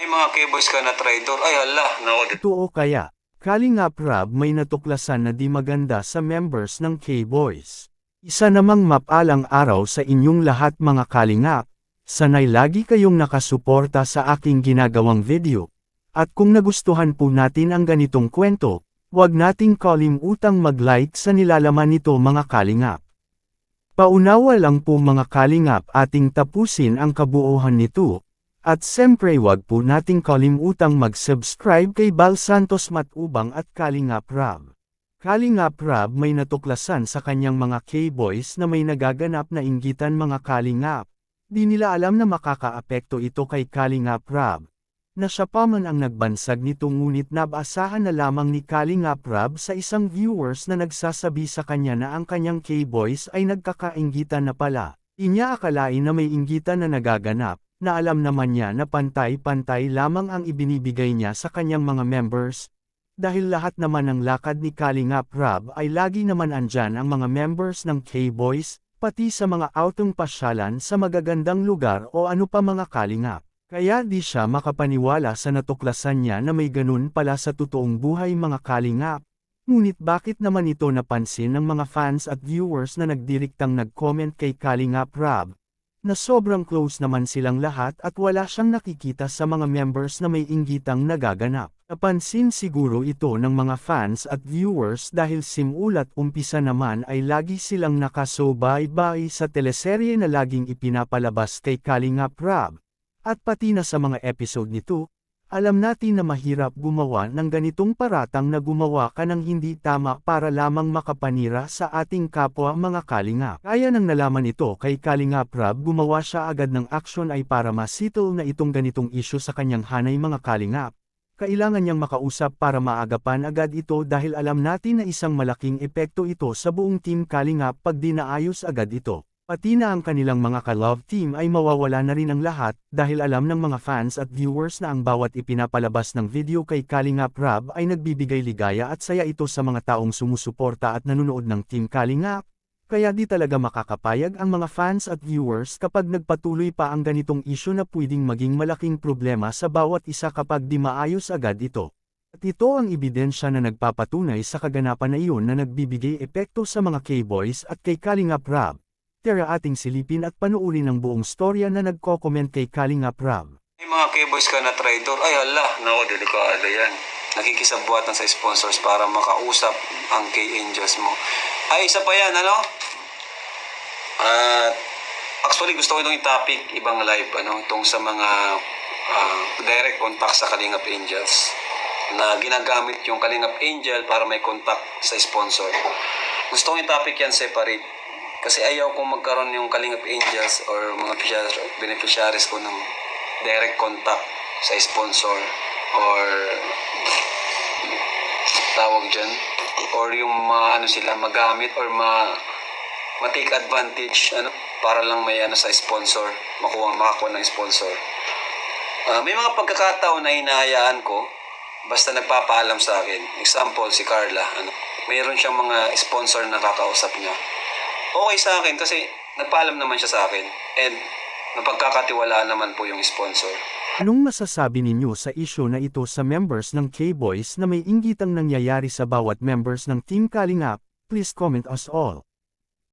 May mga K-boys ka na traitor. Ay hala, nako. Totoo kaya, Kalingap Rab may natuklasan na di maganda sa members ng K-Boys. Isa namang mapalang araw sa inyong lahat mga Kalingap. Sanay lagi kayong nakasuporta sa aking ginagawang video. At kung nagustuhan po natin ang ganitong kwento, huwag nating kalimutang mag-like sa nilalaman nito mga Kalingap. Paunawa lang po mga Kalingap ating tapusin ang kabuuan nito. At siyempre wag po nating kalimutang mag-subscribe kay Bal Santos Matubang at Kalingap Rab. Kalingap Rab may natuklasan sa kanyang mga K-Boys na may nagaganap na inggitan mga Kalingap. Di nila alam na makakaapekto ito kay Kalingap Rab. Na siya pa man ang nagbansag nito ngunit nabasahan na lamang ni Kalingap Rab sa isang viewers na nagsasabi sa kanya na ang kanyang K-Boys ay nagkakainggitan na pala. Inya akalain na may inggitan na nagaganap. Na alam naman niya na pantay-pantay lamang ang ibinibigay niya sa kanyang mga members. Dahil lahat naman ng lakad ni Kalingap Rab ay lagi naman andyan ang mga members ng K-Boys, pati sa mga outong pasyalan sa magagandang lugar o ano pa mga Kalingap. Kaya di siya makapaniwala sa natuklasan niya na may ganun pala sa totoong buhay mga Kalingap. Ngunit bakit naman ito napansin ng mga fans at viewers na nagdiriktang nag-comment kay Kalingap Rab? Na sobrang close naman silang lahat at wala siyang nakikita sa mga members na may inggitang nagaganap. Napansin siguro ito ng mga fans at viewers dahil simulat umpisa naman ay lagi silang nakasubaybay sa teleserye na laging ipinapalabas kay Kalingap Rab. At pati na sa mga episode nito, alam natin na mahirap gumawa ng ganitong paratang na gumawa ka ng hindi tama para lamang makapanira sa ating kapwa mga Kalingap. Kaya nang nalaman ito kay Kalingap Rab gumawa siya agad ng aksyon ay para masettle na itong ganitong issue sa kanyang hanay mga Kalingap. Kailangan niyang makausap para maagapan agad ito dahil alam natin na isang malaking epekto ito sa buong team Kalingap pag di naayos agad ito. Pati na ang kanilang mga ka-love team ay mawawala na rin ang lahat dahil alam ng mga fans at viewers na ang bawat ipinapalabas ng video kay Kalingap Rab ay nagbibigay ligaya at saya ito sa mga taong sumusuporta at nanonood ng Team Kalingap. Kaya di talaga makakapayag ang mga fans at viewers kapag nagpatuloy pa ang ganitong issue na pwedeng maging malaking problema sa bawat isa kapag di maayos agad ito. At ito ang ebidensya na nagpapatunay sa kaganapan na iyon na nagbibigay epekto sa mga K-Boys at kay Kalingap Rab. Tara ating silipin at panuulin ang buong storya na nagko-comment kay Kalingap Rab. May mga K-boys ka na traitor. Ay hala, nako, delikado yan. Nakikisabuatan sa sponsors para makausap ang K-Angels mo. Ay, isa pa yan, ano? Actually, gusto ko itong topic, ibang live, itong sa mga direct contact sa Kalingap Angels. Na ginagamit yung Kalingap Angel para may contact sa sponsor. Gusto ko yung topic yan separate. Kasi ayaw kong magkaroon yung Kalingap Angels or mga beneficiaries ko ng direct contact sa sponsor or tawag dyan or yung sila magamit or ma-take advantage para lang may sa sponsor, makakuha ng sponsor. May mga pagkakataon na hinahayaan ko basta nagpapaalam sa akin. Example, si Carla, mayroon siyang mga sponsor na kakausap niya. Okay sa akin kasi nagpaalam naman siya sa akin and napagkakatiwalaan naman po yung sponsor. Anong masasabi ninyo sa issue na ito sa members ng K-Boys na may inggitang nangyayari sa bawat members ng Team Kalingap? Please comment us all.